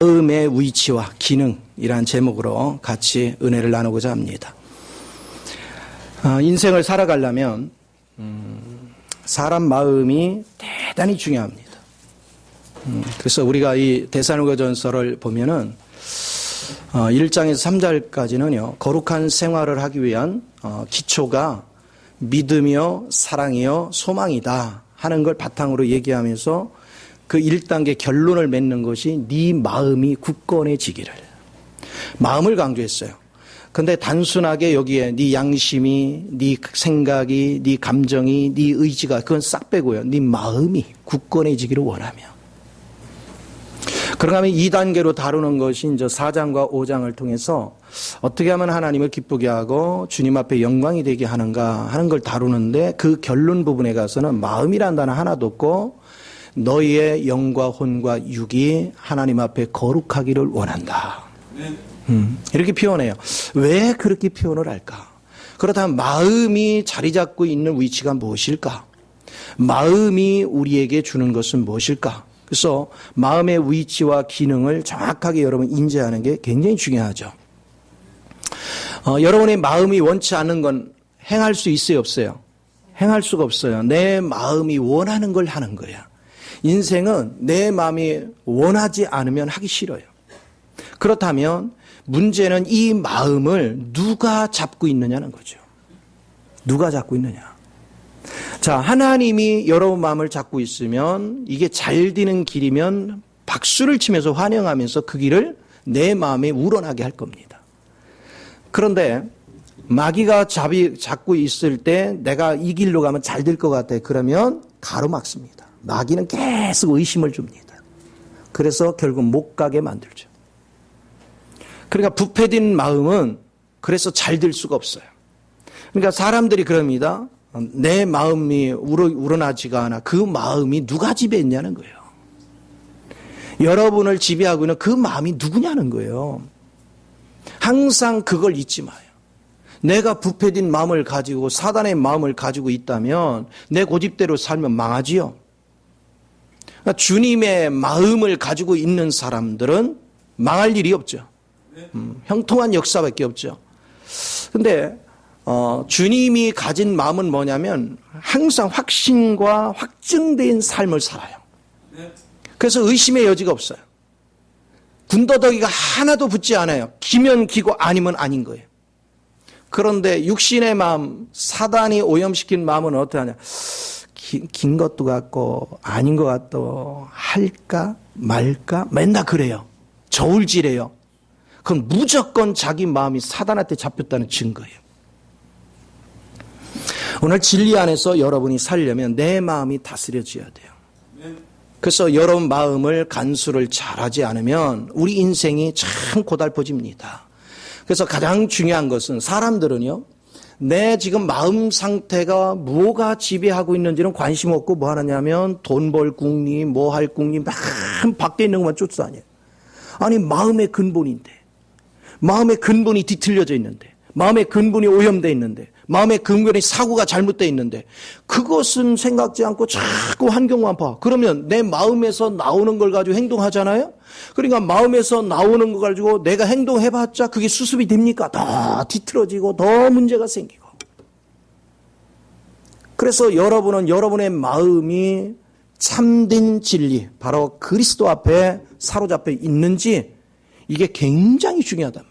마음의 위치와 기능이란 제목으로 같이 은혜를 나누고자 합니다. 인생을 살아가려면 사람 마음이 대단히 중요합니다. 그래서 우리가 이 데살로니가전서를 보면은 1장에서 3절까지는요, 거룩한 생활을 하기 위한 기초가 믿음이요, 사랑이요, 소망이다 하는 걸 바탕으로 얘기하면서 그 1단계 결론을 맺는 것이 네 마음이 굳건해지기를. 마음을 강조했어요. 근데 단순하게 여기에 네 양심이, 네 생각이, 네 감정이, 네 의지가 그건 싹 빼고요. 네 마음이 굳건해지기를 원하며. 그러면 2단계로 다루는 것이 이제 4장과 5장을 통해서 어떻게 하면 하나님을 기쁘게 하고 주님 앞에 영광이 되게 하는가 하는 걸 다루는데 그 결론 부분에 가서는 마음이란 단어 하나도 없고 너희의 영과 혼과 육이 하나님 앞에 거룩하기를 원한다. 이렇게 표현해요. 왜 그렇게 표현을 할까? 그렇다면 마음이 자리 잡고 있는 위치가 무엇일까? 마음이 우리에게 주는 것은 무엇일까? 그래서 마음의 위치와 기능을 정확하게 여러분 인지하는 게 굉장히 중요하죠. 여러분의 마음이 원치 않는 건 행할 수 있어요, 없어요? 행할 수가 없어요. 내 마음이 원하는 걸 하는 거야. 인생은 내 마음이 원하지 않으면 하기 싫어요. 그렇다면 문제는 이 마음을 누가 잡고 있느냐는 거죠. 누가 잡고 있느냐. 자, 하나님이 여러분 마음을 잡고 있으면 이게 잘 되는 길이면 박수를 치면서 환영하면서 그 길을 내 마음에 우러나게 할 겁니다. 그런데 마귀가 잡고 있을 때 내가 이 길로 가면 잘 될 것 같아. 그러면 가로막습니다. 마귀는 계속 의심을 줍니다. 그래서 결국 못 가게 만들죠. 그러니까 부패된 마음은 그래서 잘 될 수가 없어요. 그러니까 사람들이 그럽니다. 내 마음이 우러나지가 않아. 그 마음이 누가 지배했냐는 거예요. 여러분을 지배하고 있는 그 마음이 누구냐는 거예요. 항상 그걸 잊지 마요. 내가 부패된 마음을 가지고 사단의 마음을 가지고 있다면 내 고집대로 살면 망하지요. 그러니까 주님의 마음을 가지고 있는 사람들은 망할 일이 없죠. 형통한 역사밖에 없죠. 근데 주님이 가진 마음은 뭐냐면 항상 확신과 확증된 삶을 살아요. 그래서 의심의 여지가 없어요. 군더더기가 하나도 붙지 않아요. 기면 기고 아니면 아닌 거예요. 그런데 육신의 마음, 사단이 오염시킨 마음은 어떠하냐. 긴 것도 같고 아닌 것 같고 할까 말까 맨날 그래요. 저울질해요. 그건 무조건 자기 마음이 사단한테 잡혔다는 증거예요. 오늘 진리 안에서 여러분이 살려면 내 마음이 다스려져야 돼요. 그래서 여러분 마음을 간수를 잘하지 않으면 우리 인생이 참 고달퍼집니다. 그래서 가장 중요한 것은 사람들은요, 내 지금 마음 상태가 뭐가 지배하고 있는지는 관심 없고 뭐 하느냐면 돈 벌 궁리, 뭐 할 궁리, 막 밖에 있는 것만 쫓아다녀요. 아니, 마음의 근본인데, 마음의 근본이 뒤틀려져 있는데, 마음의 근본이 오염되어 있는데, 마음의 근본이 사고가 잘못되어 있는데 그것은 생각지 않고 자꾸 환경만 봐. 그러면 내 마음에서 나오는 걸 가지고 행동하잖아요. 그러니까 마음에서 나오는 걸 가지고 내가 행동해봤자 그게 수습이 됩니까? 더 뒤틀어지고 더 문제가 생기고. 그래서 여러분은 여러분의 마음이 참된 진리, 바로 그리스도 앞에 사로잡혀 있는지 이게 굉장히 중요하단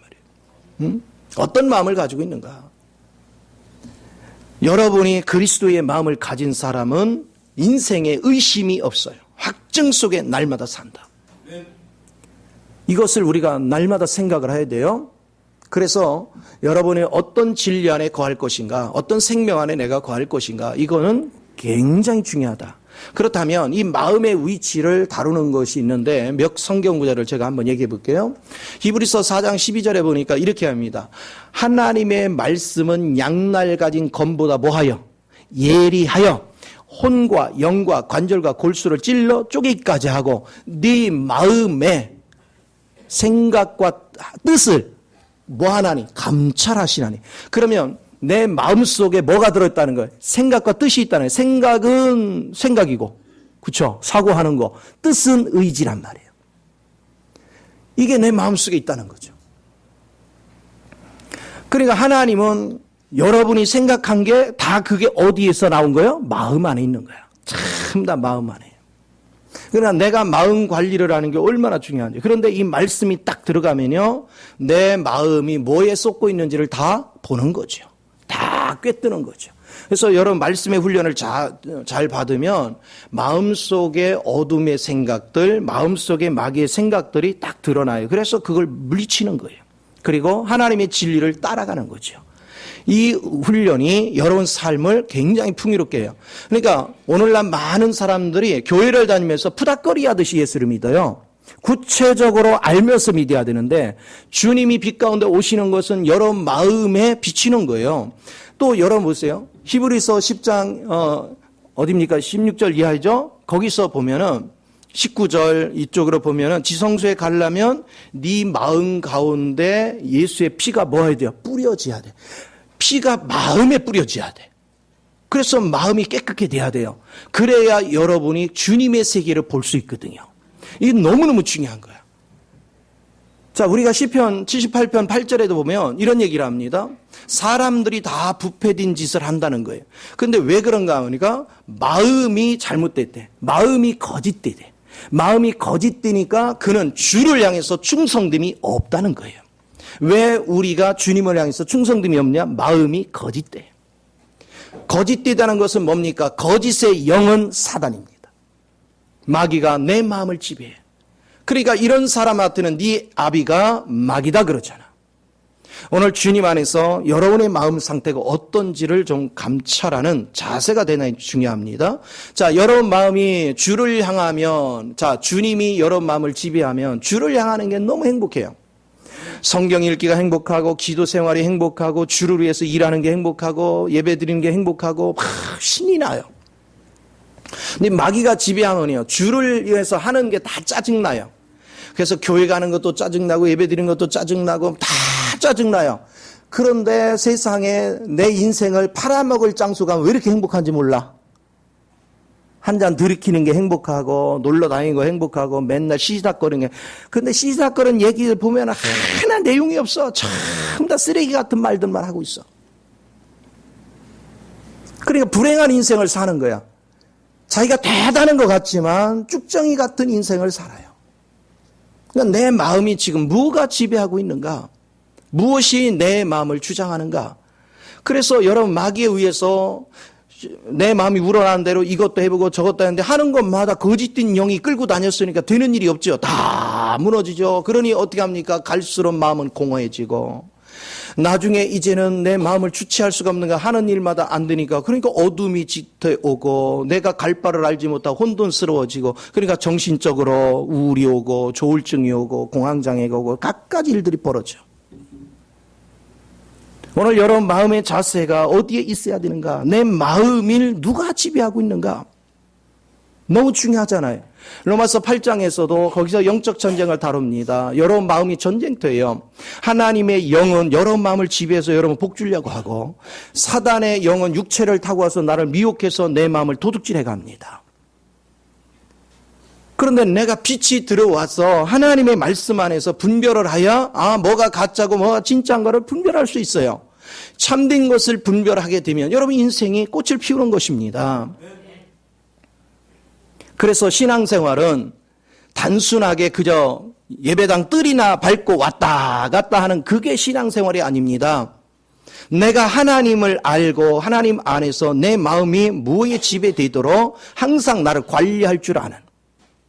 말이에요. 어떤 마음을 가지고 있는가? 여러분이 그리스도의 마음을 가진 사람은 인생에 의심이 없어요. 확증 속에 날마다 산다. 이것을 우리가 날마다 생각을 해야 돼요. 그래서 여러분이 어떤 진리 안에 거할 것인가, 어떤 생명 안에 내가 거할 것인가, 이거는 굉장히 중요하다. 그렇다면 이 마음의 위치를 다루는 것이 있는데 몇 성경 구절을 제가 한번 얘기해 볼게요. 히브리서 4장 12절에 보니까 이렇게 합니다. 하나님의 말씀은 양날 가진 검보다 뭐하여? 예리하여 혼과 영과 관절과 골수를 찔러 쪼개기까지 하고 네 마음의 생각과 뜻을 뭐하나니? 감찰하시나니. 그러면 내 마음속에 뭐가 들어있다는 거예요? 생각과 뜻이 있다는 거예요. 생각은 생각이고, 그렇죠? 사고하는 거. 뜻은 의지란 말이에요. 이게 내 마음속에 있다는 거죠. 그러니까 하나님은 여러분이 생각한 게 다 그게 어디에서 나온 거예요? 마음 안에 있는 거야. 참 다 마음 안에. 그러나 내가 마음 관리를 하는 게 얼마나 중요한지. 그런데 이 말씀이 딱 들어가면요, 내 마음이 뭐에 쏟고 있는지를 다 보는 거죠. 다 꿰뜨는 거죠. 그래서 여러분 말씀의 훈련을 잘 받으면 마음속에 어둠의 생각들, 마음속에 마귀의 생각들이 딱 드러나요. 그래서 그걸 물리치는 거예요. 그리고 하나님의 진리를 따라가는 거죠. 이 훈련이 여러분 삶을 굉장히 풍요롭게 해요. 그러니까 오늘날 많은 사람들이 교회를 다니면서 푸닥거리 하듯이 예수를 믿어요. 구체적으로 알면서 믿어야 되는데 주님이 빛 가운데 오시는 것은 여러분 마음에 비치는 거예요. 또 여러분 보세요. 히브리서 10장 어디입니까? 16절 이하죠. 거기서 보면은 19절 이쪽으로 보면은 지성소에 가려면 네 마음 가운데 예수의 피가 뭐 해야 돼요? 뿌려져야 돼. 피가 마음에 뿌려져야 돼. 그래서 마음이 깨끗게 돼야 돼요. 그래야 여러분이 주님의 세계를 볼 수 있거든요. 이게 너무너무 중요한 거야. 자, 우리가 시편 78편 8절에도 보면 이런 얘기를 합니다. 사람들이 다 부패된 짓을 한다는 거예요. 근데 왜 그런가 하니까 마음이 잘못됐대. 마음이 거짓되대. 마음이 거짓되니까 그는 주를 향해서 충성됨이 없다는 거예요. 왜 우리가 주님을 향해서 충성됨이 없냐? 마음이 거짓돼. 거짓되다는 것은 뭡니까? 거짓의 영은 사단입니다. 마귀가 내 마음을 지배해. 그러니까 이런 사람한테는 네 아비가 마귀다 그러잖아. 오늘 주님 안에서 여러분의 마음 상태가 어떤지를 좀 감찰하는 자세가 대단히 중요합니다. 자, 여러분 마음이 주를 향하면, 자, 주님이 여러분 마음을 지배하면 주를 향하는 게 너무 행복해요. 성경 읽기가 행복하고 기도 생활이 행복하고 주를 위해서 일하는 게 행복하고 예배 드리는 게 행복하고 막 신이 나요. 근데 마귀가 지배하면요, 주를 위해서 하는 게 다 짜증나요. 그래서 교회 가는 것도 짜증나고 예배 드리는 것도 짜증나고 다 짜증나요. 그런데 세상에 내 인생을 팔아먹을 장수가 왜 이렇게 행복한지 몰라. 한 잔 들이키는 게 행복하고 놀러 다니는 거 행복하고 맨날 시시닥거리는 게. 근데 시시닥거리는 얘기를 보면 하나 내용이 없어. 전부 다 쓰레기 같은 말들만 하고 있어. 그러니까 불행한 인생을 사는 거야. 자기가 대단한 것 같지만 쭉정이 같은 인생을 살아요. 그러니까 내 마음이 지금 뭐가 지배하고 있는가? 무엇이 내 마음을 주장하는가? 그래서 여러분 마귀에 의해서 내 마음이 우러나는 대로 이것도 해보고 저것도 했는데 하는 것마다 거짓된 영이 끌고 다녔으니까 되는 일이 없죠. 다 무너지죠. 그러니 어떻게 합니까? 갈수록 마음은 공허해지고 나중에 이제는 내 마음을 주체할 수가 없는가 하는 일마다 안 되니까 그러니까 어둠이 짙어오고 내가 갈 바를 알지 못하고 혼돈스러워지고 그러니까 정신적으로 우울이 오고 조울증이 오고 공황장애가 오고 갖가지 일들이 벌어져. 오늘 여러분 마음의 자세가 어디에 있어야 되는가? 내 마음을 누가 지배하고 있는가? 너무 중요하잖아요. 로마서 8장에서도 거기서 영적 전쟁을 다룹니다. 여러분 마음이 전쟁터예요. 하나님의 영은 여러분 마음을 지배해서 여러분 복주려고 하고 사단의 영은 육체를 타고 와서 나를 미혹해서 내 마음을 도둑질해 갑니다. 그런데 내가 빛이 들어와서 하나님의 말씀 안에서 분별을 하여 뭐가 가짜고 뭐가 진짜인가를 분별할 수 있어요. 참된 것을 분별하게 되면 여러분 인생이 꽃을 피우는 것입니다. 그래서 신앙생활은 단순하게 그저 예배당 뜰이나 밟고 왔다 갔다 하는 그게 신앙생활이 아닙니다. 내가 하나님을 알고 하나님 안에서 내 마음이 무엇에 지배되도록 항상 나를 관리할 줄 아는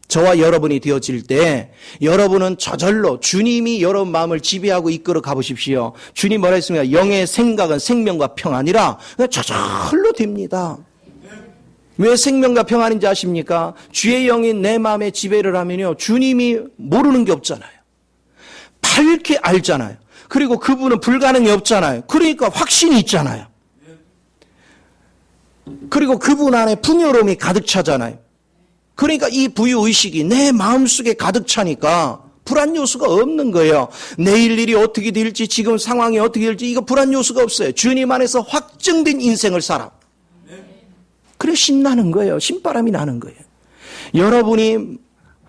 저와 여러분이 되어질 때 여러분은 저절로 주님이 여러분 마음을 지배하고 이끌어 가보십시오. 주님 뭐라 했습니까? 영의 생각은 생명과 평안이라 저절로 됩니다. 왜 생명과 평안인지 아십니까? 주의 영이 내 마음에 지배를 하면요 주님이 모르는 게 없잖아요. 밝게 알잖아요. 그리고 그분은 불가능이 없잖아요. 그러니까 확신이 있잖아요. 그리고 그분 안에 풍요로움이 가득 차잖아요. 그러니까 이 부유의식이 내 마음속에 가득 차니까 불안 요소가 없는 거예요. 내일 일이 어떻게 될지 지금 상황이 어떻게 될지 이거 불안 요소가 없어요. 주님 안에서 확정된 인생을 살아. 그래 신나는 거예요. 신바람이 나는 거예요. 여러분이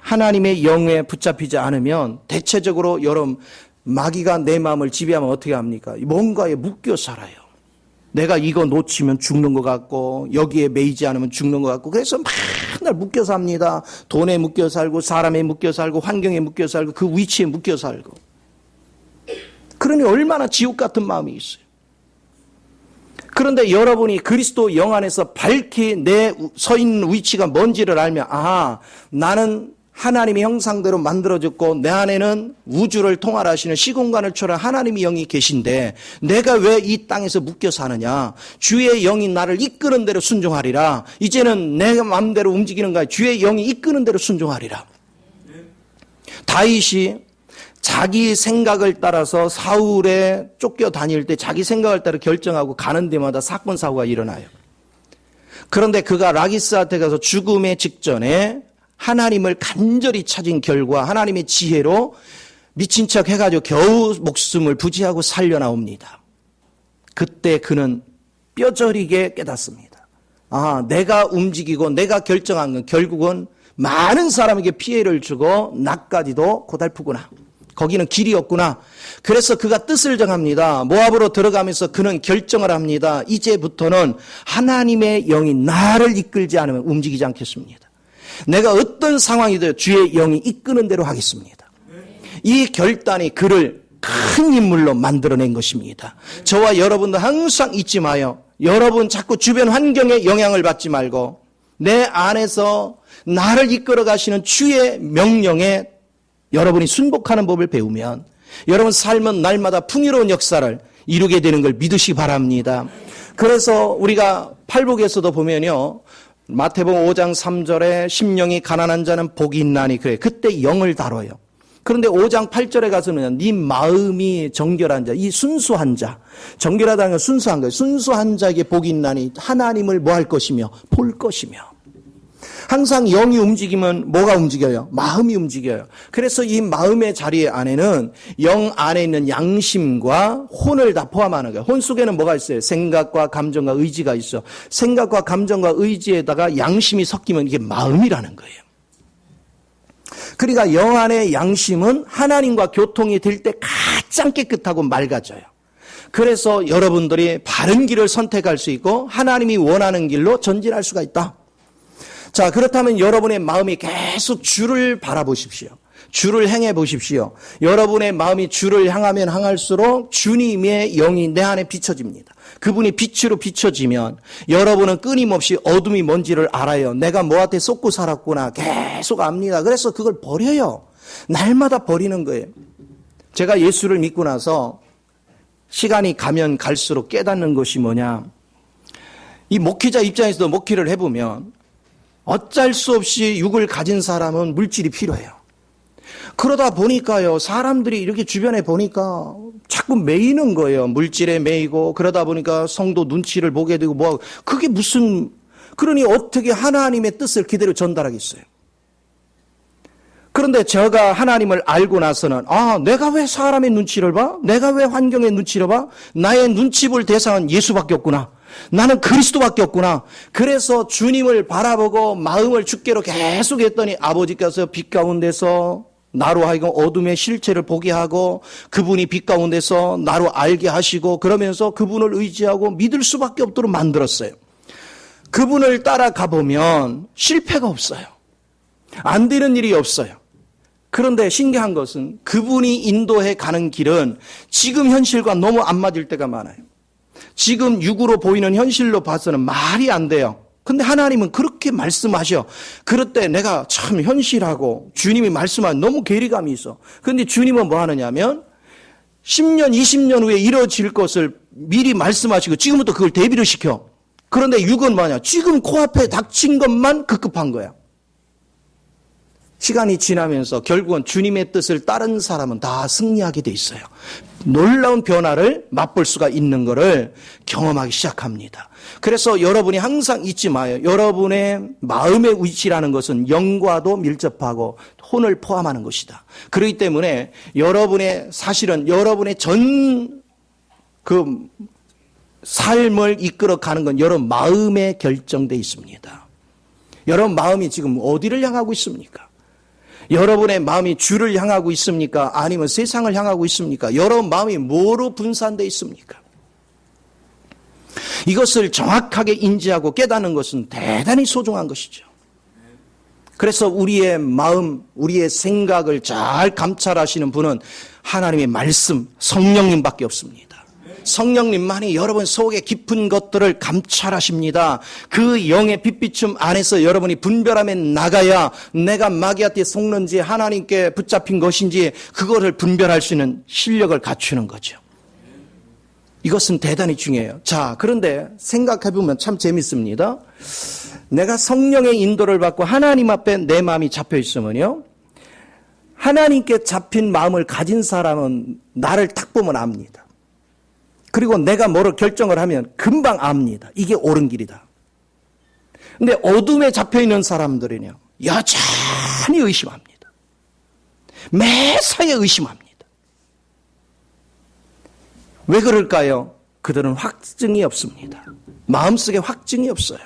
하나님의 영에 붙잡히지 않으면 대체적으로 여러분 마귀가 내 마음을 지배하면 어떻게 합니까? 뭔가에 묶여 살아요. 내가 이거 놓치면 죽는 것 같고 여기에 매이지 않으면 죽는 것 같고 그래서 맨날 묶여 삽니다. 돈에 묶여 살고 사람에 묶여 살고 환경에 묶여 살고 그 위치에 묶여 살고 그러니 얼마나 지옥 같은 마음이 있어요. 그런데 여러분이 그리스도 영 안에서 밝히 내 서 있는 위치가 뭔지를 알면 나는 하나님의 형상대로 만들어졌고 내 안에는 우주를 통할하시는 시공간을 초월한 하나님의 영이 계신데 내가 왜 이 땅에서 묶여 사느냐. 주의 영이 나를 이끄는 대로 순종하리라. 이제는 내 마음대로 움직이는 거야. 주의 영이 이끄는 대로 순종하리라. 다윗이 자기 생각을 따라서 사울에 쫓겨 다닐 때 자기 생각을 따라 결정하고 가는 데마다 사건 사고가 일어나요. 그런데 그가 라기스한테 가서 죽음의 직전에 하나님을 간절히 찾은 결과 하나님의 지혜로 미친 척 해가지고 겨우 목숨을 부지하고 살려나옵니다. 그때 그는 뼈저리게 깨닫습니다. 내가 움직이고 내가 결정한 건 결국은 많은 사람에게 피해를 주고 나까지도 고달프구나. 거기는 길이 없구나. 그래서 그가 뜻을 정합니다. 모압으로 들어가면서 그는 결정을 합니다. 이제부터는 하나님의 영이 나를 이끌지 않으면 움직이지 않겠습니다. 내가 어떤 상황이든 주의 영이 이끄는 대로 하겠습니다. 이 결단이 그를 큰 인물로 만들어낸 것입니다. 저와 여러분도 항상 잊지 마요. 여러분 자꾸 주변 환경에 영향을 받지 말고 내 안에서 나를 이끌어 가시는 주의 명령에 여러분이 순복하는 법을 배우면 여러분 삶은 날마다 풍요로운 역사를 이루게 되는 걸 믿으시기 바랍니다. 그래서 우리가 팔복에서도 보면요. 마태복음 5장 3절에 심령이 가난한 자는 복이 있나니 그래. 그때 영을 다뤄요. 그런데 5장 8절에 가서는 네 마음이 정결한 자, 이 순수한 자. 정결하다는 건 순수한 거예요. 순수한 자에게 복이 있나니 하나님을 뭐 할 것이며 볼 것이며. 항상 영이 움직이면 뭐가 움직여요? 마음이 움직여요. 그래서 이 마음의 자리 안에는 영 안에 있는 양심과 혼을 다 포함하는 거예요. 혼 속에는 뭐가 있어요? 생각과 감정과 의지가 있어. 생각과 감정과 의지에다가 양심이 섞이면 이게 마음이라는 거예요. 그러니까 영 안의 양심은 하나님과 교통이 될 때 가장 깨끗하고 맑아져요. 그래서 여러분들이 바른 길을 선택할 수 있고 하나님이 원하는 길로 전진할 수가 있다. 자, 그렇다면 여러분의 마음이 계속 주를 바라보십시오. 주를 행해 보십시오. 여러분의 마음이 주를 향하면 향할수록 주님의 영이 내 안에 비춰집니다. 그분이 빛으로 비춰지면 여러분은 끊임없이 어둠이 뭔지를 알아요. 내가 뭐한테 쏟고 살았구나. 계속 압니다. 그래서 그걸 버려요. 날마다 버리는 거예요. 제가 예수를 믿고 나서 시간이 가면 갈수록 깨닫는 것이 뭐냐. 이 목회자 입장에서도 목회를 해보면 어쩔 수 없이 육을 가진 사람은 물질이 필요해요. 그러다 보니까요, 사람들이 이렇게 주변에 보니까 자꾸 매이는 거예요. 물질에 매이고, 그러다 보니까 성도 눈치를 보게 되고, 뭐하고. 그게 무슨, 그러니 어떻게 하나님의 뜻을 그대로 전달하겠어요? 그런데 제가 하나님을 알고 나서는, 내가 왜 사람의 눈치를 봐? 내가 왜 환경의 눈치를 봐? 나의 눈치 볼 대상은 예수밖에 없구나. 나는 그리스도밖에 없구나. 그래서 주님을 바라보고 마음을 주께로 계속 했더니 아버지께서 빛 가운데서 나로 하여금 어둠의 실체를 보게 하고 그분이 빛 가운데서 나로 알게 하시고 그러면서 그분을 의지하고 믿을 수밖에 없도록 만들었어요. 그분을 따라가 보면 실패가 없어요. 안 되는 일이 없어요. 그런데 신기한 것은 그분이 인도해 가는 길은 지금 현실과 너무 안 맞을 때가 많아요. 지금 육으로 보이는 현실로 봐서는 말이 안 돼요. 근데 하나님은 그렇게 말씀하셔. 그럴 때 내가 참 현실하고 주님이 말씀하는 너무 괴리감이 있어. 그런데 주님은 뭐 하느냐면 10년, 20년 후에 이루어질 것을 미리 말씀하시고 지금부터 그걸 대비를 시켜. 그런데 육은 뭐냐? 지금 코앞에 닥친 것만 급급한 거야. 시간이 지나면서 결국은 주님의 뜻을 따른 사람은 다 승리하게 돼 있어요. 놀라운 변화를 맛볼 수가 있는 것을 경험하기 시작합니다. 그래서 여러분이 항상 잊지 마요. 여러분의 마음의 위치라는 것은 영과도 밀접하고 혼을 포함하는 것이다. 그렇기 때문에 여러분의 사실은 여러분의 전 삶을 이끌어가는 건 여러분 마음에 결정되어 있습니다. 여러분 마음이 지금 어디를 향하고 있습니까? 여러분의 마음이 주를 향하고 있습니까? 아니면 세상을 향하고 있습니까? 여러분 마음이 뭐로 분산되어 있습니까? 이것을 정확하게 인지하고 깨닫는 것은 대단히 소중한 것이죠. 그래서 우리의 마음, 우리의 생각을 잘 감찰하시는 분은 하나님의 말씀, 성령님밖에 없습니다. 성령님만이 여러분 속에 깊은 것들을 감찰하십니다. 그 영의 빛비춤 안에서 여러분이 분별하며 나가야 내가 마귀한테 속는지 하나님께 붙잡힌 것인지 그거를 분별할 수 있는 실력을 갖추는 거죠. 이것은 대단히 중요해요. 자, 그런데 생각해보면 참 재밌습니다. 내가 성령의 인도를 받고 하나님 앞에 내 마음이 잡혀 있으면요, 하나님께 잡힌 마음을 가진 사람은 나를 딱 보면 압니다. 그리고 내가 뭐를 결정을 하면 금방 압니다. 이게 옳은 길이다. 근데 어둠에 잡혀있는 사람들은요, 여전히 의심합니다. 매사에 의심합니다. 왜 그럴까요? 그들은 확증이 없습니다. 마음속에 확증이 없어요.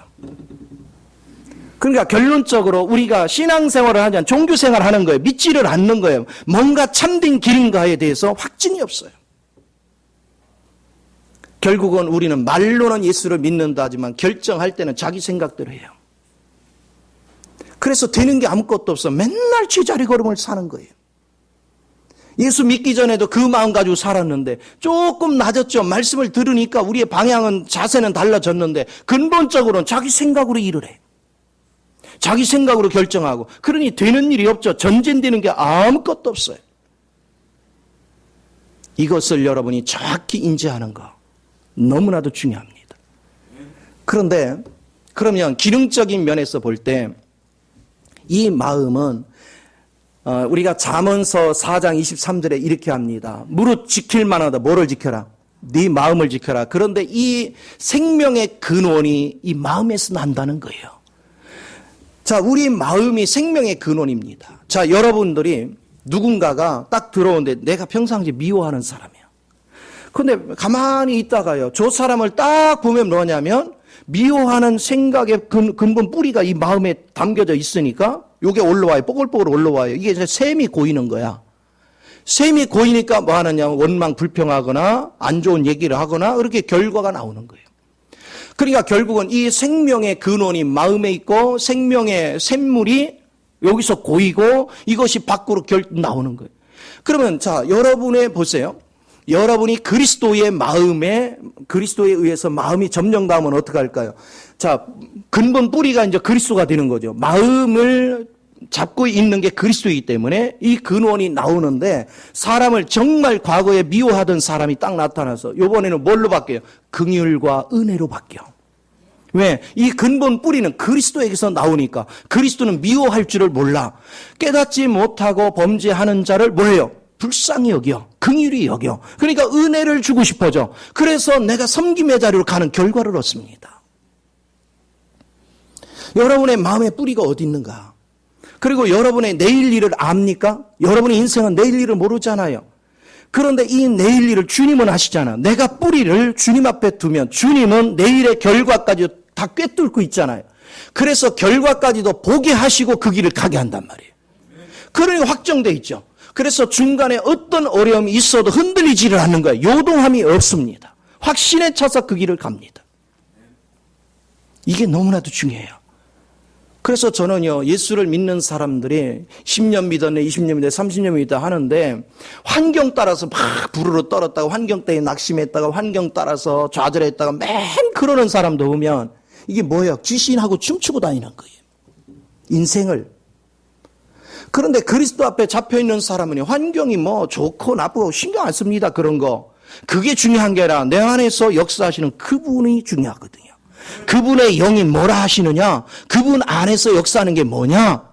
그러니까 결론적으로 우리가 신앙생활을 하지 않, 종교생활을 하는 거예요. 믿지를 않는 거예요. 뭔가 참된 길인가에 대해서 확증이 없어요. 결국은 우리는 말로는 예수를 믿는다 하지만 결정할 때는 자기 생각대로 해요. 그래서 되는 게 아무것도 없어. 맨날 제자리 걸음을 사는 거예요. 예수 믿기 전에도 그 마음 가지고 살았는데 조금 낮았죠. 말씀을 들으니까 우리의 방향은, 자세는 달라졌는데 근본적으로는 자기 생각으로 일을 해. 자기 생각으로 결정하고. 그러니 되는 일이 없죠. 전진되는 게 아무것도 없어요. 이것을 여러분이 정확히 인지하는 거 너무나도 중요합니다. 그런데 그러면 기능적인 면에서 볼 때 이 마음은 우리가 잠언서 4장 23절에 이렇게 합니다. 무릇 지킬 만하다. 뭐를 지켜라? 네 마음을 지켜라. 그런데 이 생명의 근원이 이 마음에서 난다는 거예요. 자, 우리 마음이 생명의 근원입니다. 자, 여러분들이 누군가가 딱 들어오는데 내가 평상시에 미워하는 사람이야. 근데 가만히 있다가요, 저 사람을 딱 보면 뭐냐면 미워하는 생각의 근본 뿌리가 이 마음에 담겨져 있으니까 이게 올라와요. 뽀글뽀글 올라와요. 이게 이제 샘이 고이는 거야. 샘이 고이니까 뭐 하느냐, 원망 불평하거나 안 좋은 얘기를 하거나 그렇게 결과가 나오는 거예요. 그러니까 결국은 이 생명의 근원이 마음에 있고 생명의 샘물이 여기서 고이고 이것이 밖으로 나오는 거예요. 그러면 자, 여러분의 보세요. 여러분이 그리스도의 마음에, 그리스도에 의해서 마음이 점령당하면 어떻게 할까요? 자, 근본 뿌리가 이제 그리스도가 되는 거죠. 마음을 잡고 있는 게 그리스도이기 때문에 이 근원이 나오는데 사람을 정말 과거에 미워하던 사람이 딱 나타나서 이번에는 뭘로 바뀌어요? 긍휼과 은혜로 바뀌어. 왜? 이 근본 뿌리는 그리스도에게서 나오니까. 그리스도는 미워할 줄을 몰라. 깨닫지 못하고 범죄하는 자를 뭐예요? 불쌍히 여겨. 긍휼히 여겨. 그러니까 은혜를 주고 싶어져. 그래서 내가 섬김의 자리로 가는 결과를 얻습니다. 여러분의 마음의 뿌리가 어디 있는가? 그리고 여러분의 내일 일을 압니까? 여러분의 인생은 내일 일을 모르잖아요. 그런데 이 내일 일을 주님은 아시잖아. 내가 뿌리를 주님 앞에 두면 주님은 내일의 결과까지 다 꿰뚫고 있잖아요. 그래서 결과까지도 보게 하시고 그 길을 가게 한단 말이에요. 그러니 확정돼 있죠. 그래서 중간에 어떤 어려움이 있어도 흔들리지를 않는 거예요. 요동함이 없습니다. 확신에 차서 그 길을 갑니다. 이게 너무나도 중요해요. 그래서 저는요, 예수를 믿는 사람들이 10년 믿었네, 20년 믿었네, 30년 믿었다 하는데 환경 따라서 막 부르르 떨었다가 환경 때문에 낙심했다가 환경 따라서 좌절했다가 맨 그러는 사람도 보면 이게 뭐예요? 귀신하고 춤추고 다니는 거예요. 인생을. 그런데 그리스도 앞에 잡혀있는 사람은 환경이 뭐 좋고 나쁘고 신경 안 씁니다. 그런 거. 그게 중요한 게 아니라 내 안에서 역사하시는 그분이 중요하거든요. 그분의 영이 뭐라 하시느냐? 그분 안에서 역사하는 게 뭐냐?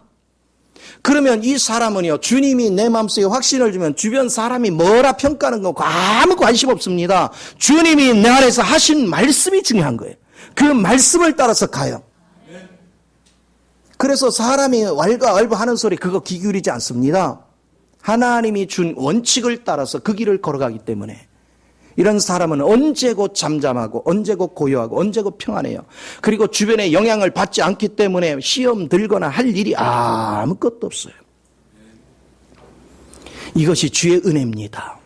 그러면 이 사람은요, 주님이 내 마음속에 확신을 주면 주변 사람이 뭐라 평가하는 거 아무 관심 없습니다. 주님이 내 안에서 하신 말씀이 중요한 거예요. 그 말씀을 따라서 가요. 그래서 사람이 왈가왈부 하는 소리 그거 귀 기울이지 않습니다. 하나님이 준 원칙을 따라서 그 길을 걸어가기 때문에 이런 사람은 언제고 잠잠하고 언제고 고요하고 언제고 평안해요. 그리고 주변에 영향을 받지 않기 때문에 시험 들거나 할 일이 아무것도 없어요. 이것이 주의 은혜입니다.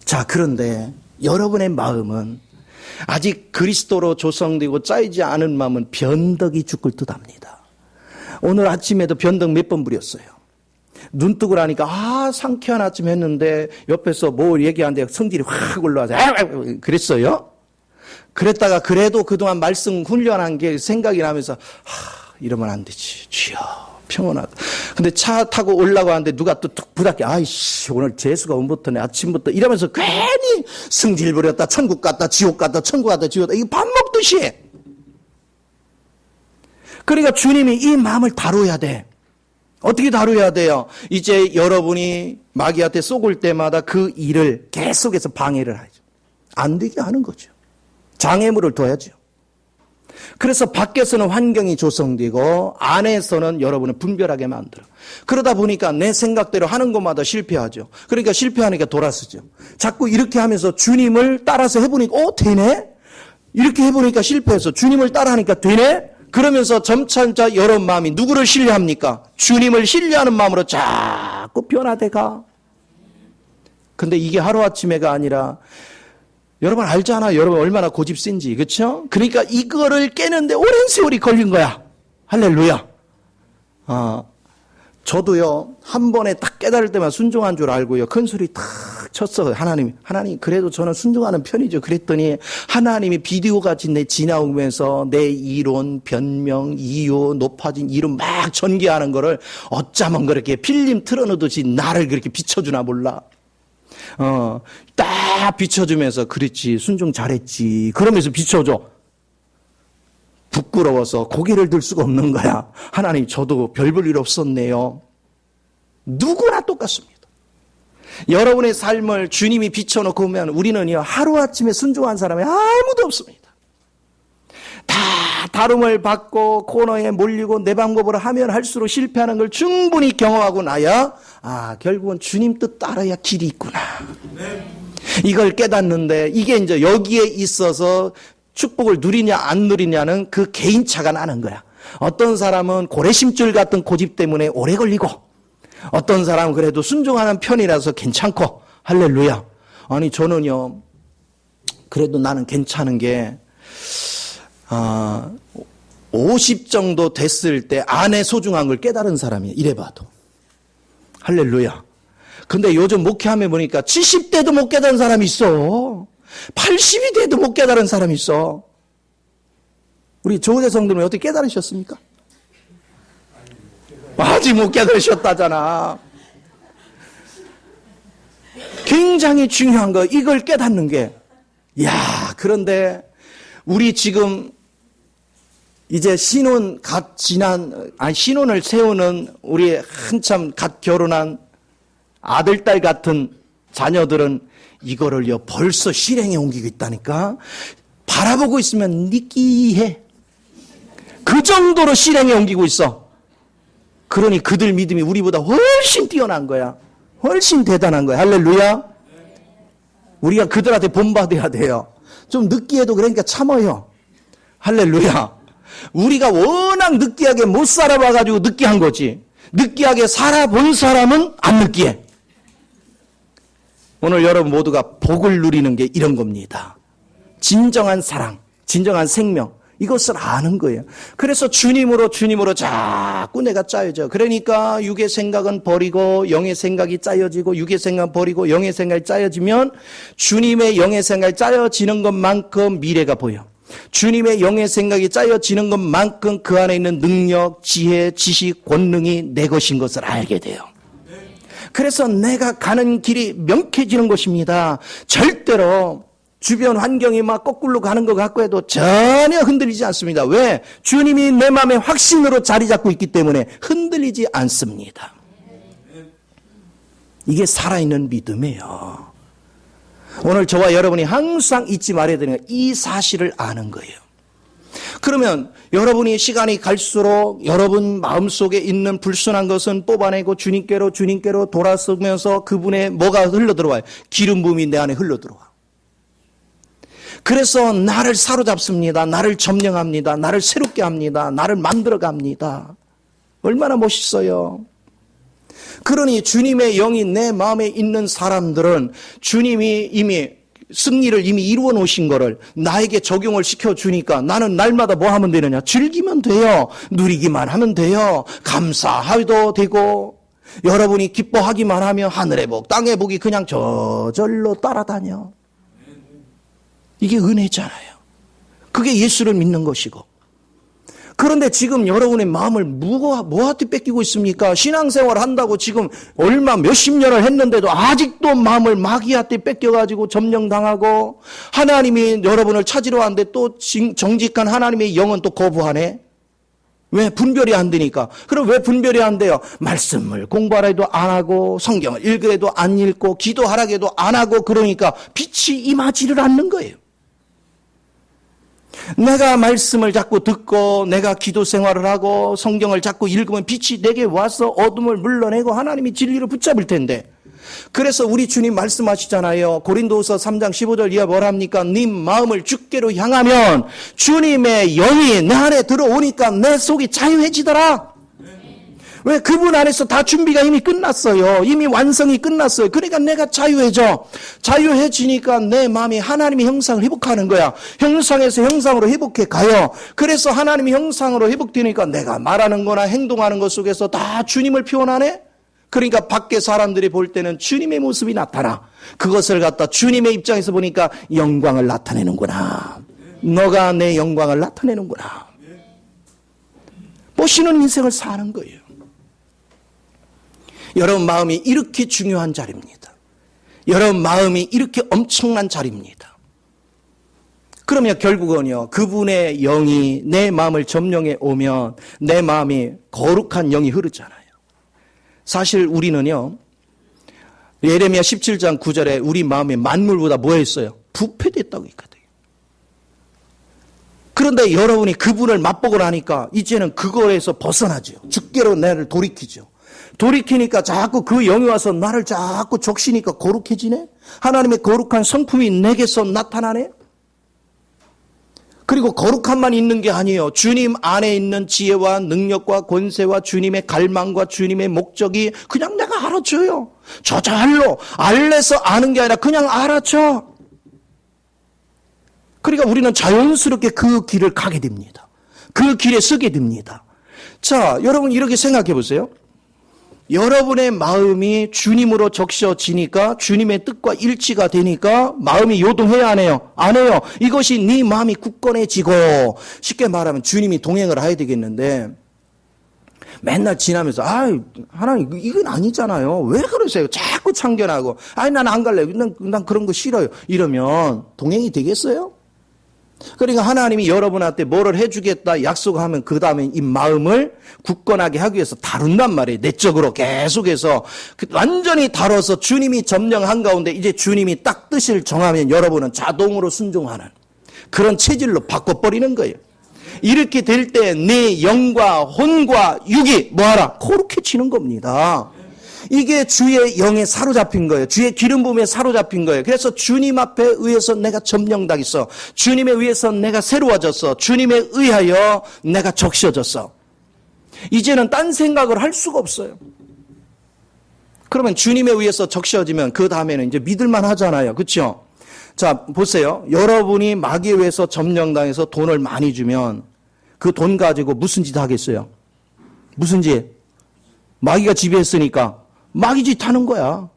자, 그런데 여러분의 마음은 아직 그리스도로 조성되고 짜이지 않은 마음은 변덕이 죽을 듯합니다. 오늘 아침에도 변덕 몇 번 부렸어요. 눈 뜨고 나니까 상쾌한 아침 했는데 옆에서 뭐 얘기하는데 성질이 확 올라와서 그랬어요. 그랬다가 그래도 그동안 말씀 훈련한 게 생각이 나면서 이러면 안 되지. 주여 평온하다. 근데 차 타고 올라가는데 누가 또 툭 부닥게 아이씨 오늘 재수가 온부터네 아침부터 이러면서 괜히 성질 부렸다 천국 갔다 지옥 갔다 천국 갔다 지옥 갔다 이거 밥 먹듯이. 그러니까 주님이 이 마음을 다뤄야 돼. 어떻게 다뤄야 돼요? 이제 여러분이 마귀한테 쏘을 때마다 그 일을 계속해서 방해를 하죠. 안 되게 하는 거죠. 장애물을 둬야죠. 그래서 밖에서는 환경이 조성되고 안에서는 여러분을 분별하게 만들어. 그러다 보니까 내 생각대로 하는 것마다 실패하죠. 그러니까 실패하니까 돌아서죠. 자꾸 이렇게 하면서 주님을 따라서 해보니까 되네? 이렇게 해보니까 실패해서 주님을 따라하니까 되네? 그러면서 점차 여러분 마음이 누구를 신뢰합니까? 주님을 신뢰하는 마음으로 자꾸 변화돼가. 근데 이게 하루아침에가 아니라 여러분 알잖아. 여러분 얼마나 고집센지. 그렇죠? 그러니까 이거를 깨는데 오랜 세월이 걸린 거야. 할렐루야. 저도요. 한 번에 딱 깨달을 때만 순종한 줄 알고요. 큰 소리 탁 쳤어. 하나님 그래도 저는 순종하는 편이죠. 그랬더니 하나님이 비디오같이 지나오면서 내 이론, 변명, 이유, 높아진 이론 막 전개하는 거를 어쩌면 그렇게 필름 틀어놓듯이 나를 그렇게 비춰주나 몰라. 딱 비춰주면서 그렇지 순종 잘했지 그러면서 비춰줘. 부끄러워서 고개를 들 수가 없는 거야. 하나님 저도 별 볼 일 없었네요. 누구나 똑같습니다. 여러분의 삶을 주님이 비춰놓고 보면 우리는요 하루아침에 순종한 사람이 아무도 없습니다. 다 다름을 받고 코너에 몰리고 내 방법으로 하면 할수록 실패하는 걸 충분히 경험하고 나야 결국은 주님 뜻 따라야 길이 있구나. 이걸 깨닫는데 이게 이제 여기에 있어서 축복을 누리냐 안 누리냐는 그 개인차가 나는 거야. 어떤 사람은 고래심줄 같은 고집 때문에 오래 걸리고 어떤 사람은 그래도 순종하는 편이라서 괜찮고 할렐루야. 아니 저는요 그래도 나는 괜찮은 게 50 정도 됐을 때 아내 소중한 걸 깨달은 사람이에요. 이래봐도. 할렐루야. 근데 요즘 목회하면 보니까 70대도 못 깨달은 사람이 있어. 80이 돼도 못 깨달은 사람이 있어. 우리 조은혜 성도님 어떻게 깨달으셨습니까? 아직 못 깨달으셨다잖아. 굉장히 중요한 거 이걸 깨닫는 게. 그런데 우리 지금 이제 신혼을 세우는 우리 한참 갓 결혼한 아들, 딸 같은 자녀들은 이거를요 벌써 실행에 옮기고 있다니까. 바라보고 있으면 느끼해. 그 정도로 실행에 옮기고 있어. 그러니 그들 믿음이 우리보다 훨씬 뛰어난 거야. 훨씬 대단한 거야. 할렐루야. 우리가 그들한테 본받아야 돼요. 좀 느끼해도 그러니까 참아요. 할렐루야. 우리가 워낙 느끼하게 못 살아봐가지고 느끼한 거지. 느끼하게 살아본 사람은 안 느끼해. 오늘 여러분 모두가 복을 누리는 게 이런 겁니다. 진정한 사랑, 진정한 생명, 이것을 아는 거예요. 그래서 주님으로 자꾸 내가 짜여져. 그러니까 육의 생각은 버리고 영의 생각이 짜여지고 육의 생각 버리고 영의 생각이 짜여지면 주님의 영의 생각이 짜여지는 것만큼 미래가 보여. 주님의 영의 생각이 짜여지는 것만큼 그 안에 있는 능력, 지혜, 지식, 권능이 내 것인 것을 알게 돼요. 그래서 내가 가는 길이 명쾌해지는 것입니다. 절대로 주변 환경이 막 거꾸로 가는 것 같고 해도 전혀 흔들리지 않습니다. 왜? 주님이 내 마음에 확신으로 자리 잡고 있기 때문에 흔들리지 않습니다. 이게 살아있는 믿음이에요. 오늘 저와 여러분이 항상 잊지 말아야 되는 건 이 사실을 아는 거예요. 그러면 여러분이 시간이 갈수록 여러분 마음속에 있는 불순한 것은 뽑아내고 주님께로 돌아서면서 그분의 뭐가 흘러들어와요? 기름 부음이 내 안에 흘러들어와. 그래서 나를 사로잡습니다. 나를 점령합니다. 나를 새롭게 합니다. 나를 만들어갑니다. 얼마나 멋있어요. 그러니 주님의 영이 내 마음에 있는 사람들은 주님이 이미 승리를 이미 이루어 놓으신 거를 나에게 적용을 시켜주니까 나는 날마다 뭐 하면 되느냐? 즐기면 돼요. 누리기만 하면 돼요. 감사해도 되고, 여러분이 기뻐하기만 하면 하늘의 복, 땅의 복이 그냥 저절로 따라다녀. 이게 은혜잖아요. 그게 예수를 믿는 것이고. 그런데 지금 여러분의 마음을 뭐한테 뺏기고 있습니까? 신앙생활 한다고 지금 얼마 몇십 년을 했는데도 아직도 마음을 마귀한테 뺏겨가지고 점령당하고, 하나님이 여러분을 찾으러 왔는데 또 정직한 하나님의 영은 또 거부하네? 왜? 분별이 안 되니까. 그럼 왜 분별이 안 돼요? 말씀을 공부하라 해도 안 하고, 성경을 읽으래도 안 읽고, 기도하라 해도 안 하고, 그러니까 빛이 임하지를 않는 거예요. 내가 말씀을 자꾸 듣고 내가 기도 생활을 하고 성경을 자꾸 읽으면 빛이 내게 와서 어둠을 물러내고 하나님이 진리를 붙잡을 텐데, 그래서 우리 주님 말씀하시잖아요. 고린도후서 3장 15절 이하 뭐랍니까? 네 마음을 주께로 향하면 주님의 영이 내 안에 들어오니까 내 속이 자유해지더라. 왜? 그분 안에서 다 준비가 이미 끝났어요. 이미 완성이 끝났어요. 그러니까 내가 자유해져. 자유해지니까 내 마음이 하나님의 형상을 회복하는 거야. 형상에서 형상으로 회복해 가요. 그래서 하나님의 형상으로 회복되니까 내가 말하는 거나 행동하는 것 속에서 다 주님을 표현하네? 그러니까 밖에 사람들이 볼 때는 주님의 모습이 나타나. 그것을 갖다 주님의 입장에서 보니까 영광을 나타내는구나. 너가 내 영광을 나타내는구나. 보시는 인생을 사는 거예요. 여러분 마음이 이렇게 중요한 자리입니다. 여러분 마음이 이렇게 엄청난 자리입니다. 그러면 결국은요, 그분의 영이 내 마음을 점령해 오면 내 마음이 거룩한 영이 흐르잖아요. 사실 우리는요, 예레미야 17장 9절에 우리 마음이 만물보다 뭐 했어요? 부패됐다고 했거든요. 그런데 여러분이 그분을 맛보고 나니까 이제는 그거에서 벗어나죠. 주께로 나를 돌이키죠. 돌이키니까 자꾸 그 영이 와서 나를 자꾸 적시니까 거룩해지네? 하나님의 거룩한 성품이 내게서 나타나네? 그리고 거룩함만 있는 게 아니에요. 주님 안에 있는 지혜와 능력과 권세와 주님의 갈망과 주님의 목적이 그냥 내가 알아줘요. 저절로 알래서 아는 게 아니라 그냥 알아줘. 그러니까 우리는 자연스럽게 그 길을 가게 됩니다. 그 길에 서게 됩니다. 자, 여러분 이렇게 생각해 보세요. 여러분의 마음이 주님으로 적셔지니까, 주님의 뜻과 일치가 되니까 마음이 요동해야 안 해요? 안 해요. 이것이 네 마음이 굳건해지고, 쉽게 말하면 주님이 동행을 해야 되겠는데, 맨날 지나면서 하나님 이건 아니잖아요. 왜 그러세요? 자꾸 참견하고, 난 안 갈래요. 난 그런 거 싫어요. 이러면 동행이 되겠어요? 그러니까 하나님이 여러분한테 뭐를 해주겠다 약속하면 그 다음에 이 마음을 굳건하게 하기 위해서 다룬단 말이에요. 내적으로 계속해서 완전히 다뤄서 주님이 점령한 가운데 이제 주님이 딱 뜻을 정하면 여러분은 자동으로 순종하는 그런 체질로 바꿔버리는 거예요. 이렇게 될 때 내 영과 혼과 육이 뭐하라? 거룩해지는 겁니다. 이게 주의 영에 사로잡힌 거예요. 주의 기름 부음에 사로잡힌 거예요. 그래서 주님 앞에 의해서 내가 점령당했어. 주님에 의해서 내가 새로워졌어. 주님에 의하여 내가 적셔졌어. 이제는 딴 생각을 할 수가 없어요. 그러면 주님에 의해서 적셔지면 그 다음에는 이제 믿을만 하잖아요. 그렇죠? 자, 보세요. 여러분이 마귀에 의해서 점령당해서 돈을 많이 주면 그 돈 가지고 무슨 짓 하겠어요? 무슨 짓? 마귀가 지배했으니까 마귀 짓 하는 거야.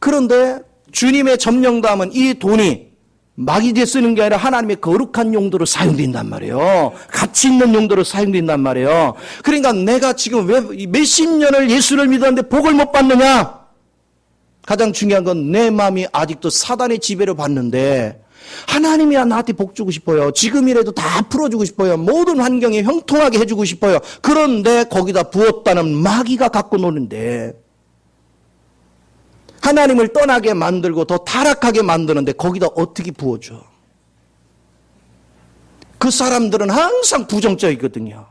그런데 주님의 점령당하면 이 돈이 마귀 짓 쓰는 게 아니라 하나님의 거룩한 용도로 사용된단 말이에요. 가치 있는 용도로 사용된단 말이에요. 그러니까 내가 지금 왜 몇십 년을 예수를 믿었는데 복을 못 받느냐? 가장 중요한 건 내 마음이 아직도 사단의 지배를 받는데, 하나님이야 나한테 복 주고 싶어요. 지금이라도 다 풀어주고 싶어요. 모든 환경에 형통하게 해주고 싶어요. 그런데 거기다 부었다는 마귀가 갖고 노는데, 하나님을 떠나게 만들고 더 타락하게 만드는데 거기다 어떻게 부어줘? 그 사람들은 항상 부정적이거든요.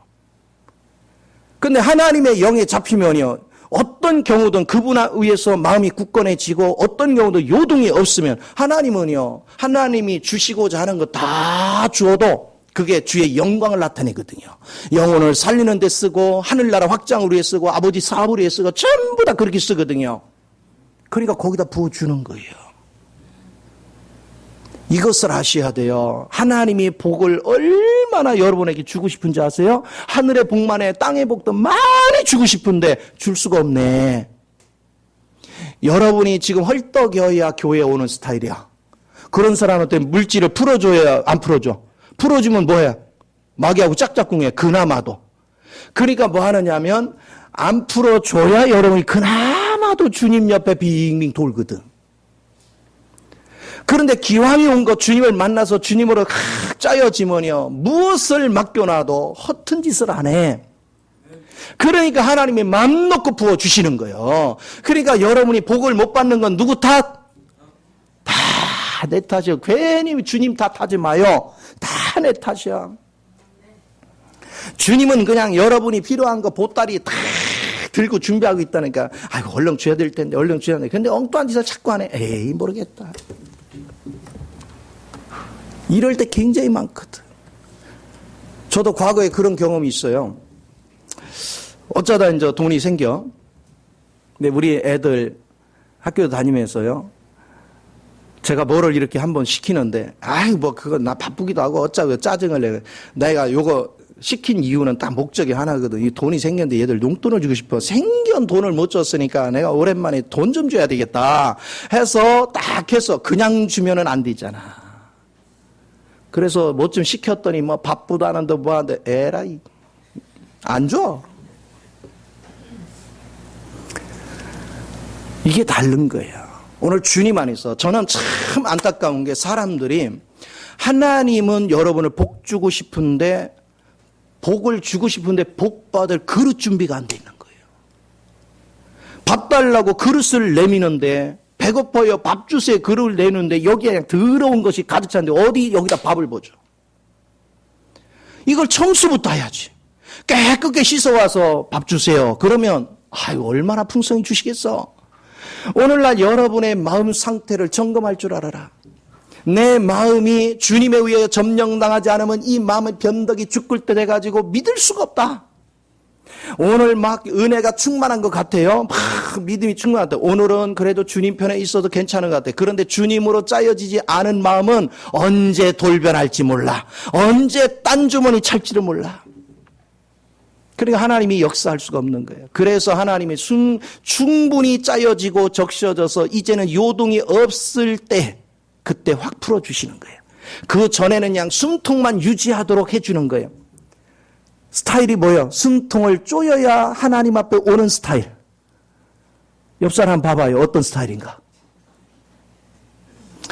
근데 하나님의 영에 잡히면요, 어떤 경우든 그분에 의해서 마음이 굳건해지고 어떤 경우도 요동이 없으면 하나님은요, 하나님이 주시고자 하는 거 다 주어도 그게 주의 영광을 나타내거든요. 영혼을 살리는 데 쓰고 하늘나라 확장을 위해 쓰고 아버지 사업을 위해 쓰고 전부 다 그렇게 쓰거든요. 그러니까 거기다 부어주는 거예요. 이것을 아셔야 돼요. 하나님이 복을 얼마나 여러분에게 주고 싶은지 아세요? 하늘의 복만 해 땅의 복도 많이 주고 싶은데 줄 수가 없네. 여러분이 지금 헐떡여야 교회에 오는 스타일이야. 그런 사람한테 물질을 풀어줘야 안 풀어줘. 풀어주면 뭐해? 마귀하고 짝짝꿍해. 그나마도. 그러니까 뭐 하느냐면 안 풀어줘야 여러분이 그나마도 주님 옆에 빙빙 돌거든. 그런데 기왕이 온 거 주님을 만나서 주님으로 짜여지면요. 무엇을 맡겨놔도 허튼 짓을 안 해. 그러니까 하나님이 맘 놓고 부어주시는 거예요. 그러니까 여러분이 복을 못 받는 건 누구 탓? 다 내 탓이요. 괜히 주님 탓하지 마요. 다 내 탓이야. 주님은 그냥 여러분이 필요한 거 보따리 다 들고 준비하고 있다니까. 아이고 얼른 줘야 될 텐데 얼른 줘야 돼. 근데 엉뚱한 짓을 자꾸 하네. 에이 모르겠다. 이럴 때 굉장히 많거든. 저도 과거에 그런 경험이 있어요. 어쩌다 이제 돈이 생겨. 근데 우리 애들 학교 다니면서요. 제가 뭐를 이렇게 한번 시키는데, 아이, 뭐, 그거 나 바쁘기도 하고 어쩌고 짜증을 내. 내가 요거 시킨 이유는 딱 목적이 하나거든. 이 돈이 생겼는데 얘들 용돈을 주고 싶어. 생긴 돈을 못 줬으니까 내가 오랜만에 돈 좀 줘야 되겠다. 해서 딱 해서 그냥 주면은 안 되잖아. 그래서 뭐 좀 시켰더니 뭐 바쁘도 하는데 뭐 하는데 에라이. 안 줘. 이게 다른 거예요. 오늘 주님 안에서 저는 참 안타까운 게 사람들이 하나님은 여러분을 복 주고 싶은데 복을 주고 싶은데 복 받을 그릇 준비가 안 돼 있는 거예요. 밥 달라고 그릇을 내미는데 배고파요 밥 주세요 그릇을 내는데 여기에 그냥 더러운 것이 가득 찼는데 어디 여기다 밥을 보죠. 이걸 청소부터 해야지. 깨끗게 씻어와서 밥 주세요. 그러면 아유 얼마나 풍성히 주시겠어. 오늘날 여러분의 마음 상태를 점검할 줄 알아라. 내 마음이 주님에 의해 점령당하지 않으면 이 마음의 변덕이 죽을 때 돼가지고 믿을 수가 없다. 오늘 막 은혜가 충만한 것 같아요. 막 믿음이 충만하다. 오늘은 그래도 주님 편에 있어도 괜찮은 것 같아. 그런데 주님으로 짜여지지 않은 마음은 언제 돌변할지 몰라. 언제 딴 주머니 찰지를 몰라. 그러니까 하나님이 역사할 수가 없는 거예요. 그래서 하나님이 충분히 짜여지고 적셔져서 이제는 요동이 없을 때 그때 확 풀어주시는 거예요. 그 전에는 그냥 숨통만 유지하도록 해주는 거예요. 스타일이 뭐예요? 숨통을 쪼여야 하나님 앞에 오는 스타일. 옆 사람 봐봐요. 어떤 스타일인가?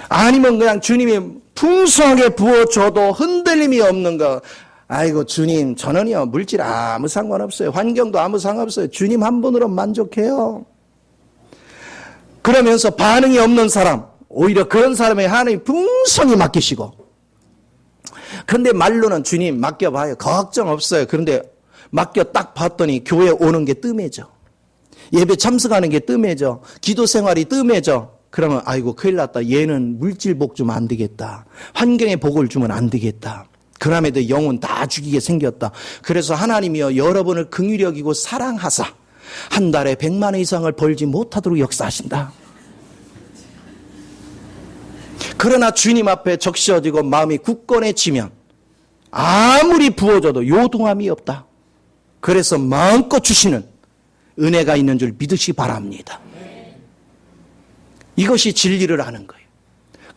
아니면 그냥 주님이 풍성하게 부어줘도 흔들림이 없는 거. 아이고 주님 저는요 물질 아무 상관없어요. 환경도 아무 상관없어요. 주님 한 분으로 만족해요. 그러면서 반응이 없는 사람 오히려 그런 사람에 하나님 풍성히 맡기시고 그런데 말로는 주님 맡겨봐요. 걱정 없어요. 그런데 맡겨 딱 봤더니 교회 오는 게 뜸해져. 예배 참석하는 게 뜸해져. 기도 생활이 뜸해져. 그러면 아이고 큰일 났다. 얘는 물질 복 주면 안 되겠다. 환경의 복을 주면 안 되겠다. 그럼에도 영혼 다 죽이게 생겼다. 그래서 하나님이여 여러분을 긍휼히 여기고 사랑하사 한 달에 100만 원 이상을 벌지 못하도록 역사하신다. 그러나 주님 앞에 적셔지고 마음이 굳건해지면 아무리 부어줘도 요동함이 없다. 그래서 마음껏 주시는 은혜가 있는 줄 믿으시기 바랍니다. 이것이 진리를 아는 거예요.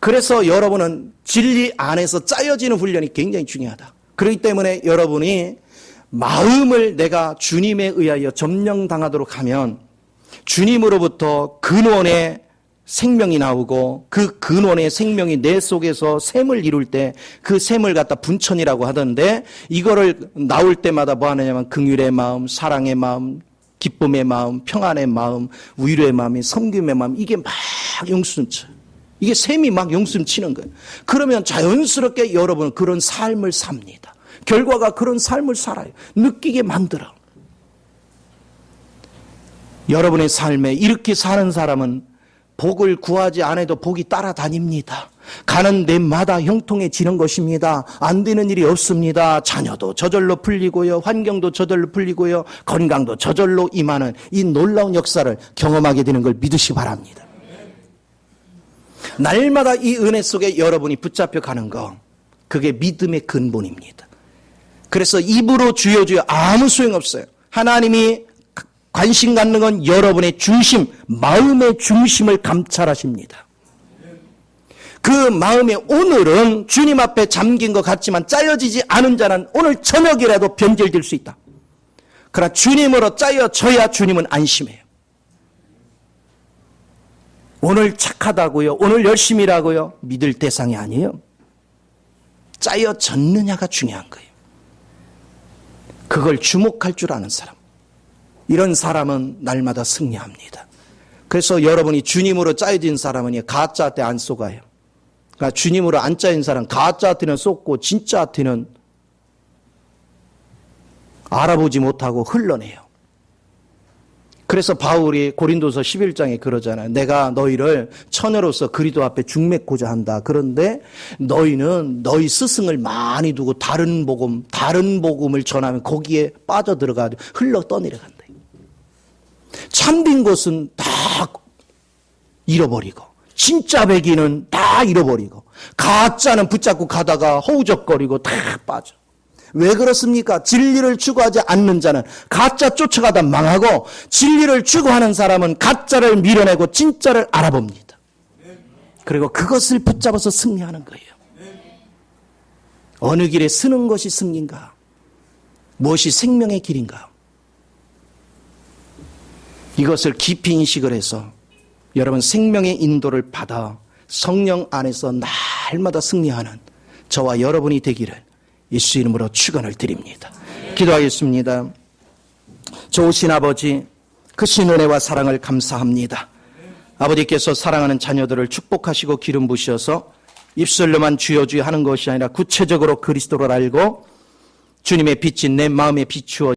그래서 여러분은 진리 안에서 짜여지는 훈련이 굉장히 중요하다. 그렇기 때문에 여러분이 마음을 내가 주님에 의하여 점령당하도록 하면 주님으로부터 근원의 생명이 나오고 그 근원의 생명이 내 속에서 샘을 이룰 때 그 샘을 갖다 분천이라고 하던데 이거를 나올 때마다 뭐 하느냐면 긍휼의 마음, 사랑의 마음, 기쁨의 마음, 평안의 마음, 위로의 마음이 섬김의 마음 이게 막 용순쳐. 이게 샘이 막 용순 치는 거예요. 그러면 자연스럽게 여러분은 그런 삶을 삽니다. 결과가 그런 삶을 살아요. 느끼게 만들어. 여러분의 삶에 이렇게 사는 사람은 복을 구하지 않아도 복이 따라다닙니다. 가는 데마다 형통해지는 것입니다. 안 되는 일이 없습니다. 자녀도 저절로 풀리고요. 환경도 저절로 풀리고요. 건강도 저절로 임하는 이 놀라운 역사를 경험하게 되는 걸 믿으시기 바랍니다. 날마다 이 은혜 속에 여러분이 붙잡혀 가는 거, 그게 믿음의 근본입니다. 그래서 입으로 주여 주여 아무 소용없어요. 하나님이 관심 갖는 건 여러분의 중심, 마음의 중심을 감찰하십니다. 그 마음에 오늘은 주님 앞에 잠긴 것 같지만 짜여지지 않은 자는 오늘 저녁이라도 변질될 수 있다. 그러나 주님으로 짜여져야 주님은 안심해요. 오늘 착하다고요, 오늘 열심히 일하고요, 믿을 대상이 아니에요. 짜여졌느냐가 중요한 거예요. 그걸 주목할 줄 아는 사람, 이런 사람은 날마다 승리합니다. 그래서 여러분이 주님으로 짜여진 사람은 가짜한테 안 속아요. 그러니까 주님으로 안 짜인 사람, 가짜한테는 속고 진짜한테는 알아보지 못하고 흘러내요. 그래서 바울이 고린도서 11장에 그러잖아요. 내가 너희를 처녀로서 그리스도 앞에 중매고자 한다. 그런데 너희는 너희 스승을 많이 두고 다른 복음을 전하면 거기에 빠져들어가 흘러 떠내려간다. 참된 것은 다 잃어버리고 진짜 배기는 다 잃어버리고 가짜는 붙잡고 가다가 허우적거리고 다 빠져. 왜 그렇습니까? 진리를 추구하지 않는 자는 가짜 쫓아가다 망하고, 진리를 추구하는 사람은 가짜를 밀어내고 진짜를 알아봅니다. 그리고 그것을 붙잡아서 승리하는 거예요. 어느 길에 서는 것이 승리인가? 무엇이 생명의 길인가? 이것을 깊이 인식을 해서 여러분 생명의 인도를 받아 성령 안에서 날마다 승리하는 저와 여러분이 되기를 예수 이름으로 축원을 드립니다. 기도하겠습니다. 좋으신 아버지, 크신 은혜와 사랑을 감사합니다. 아버지께서 사랑하는 자녀들을 축복하시고 기름 부으셔서 입술로만 주여 주여 하는 것이 아니라 구체적으로 그리스도를 알고 주님의 빛이 내 마음에 비추어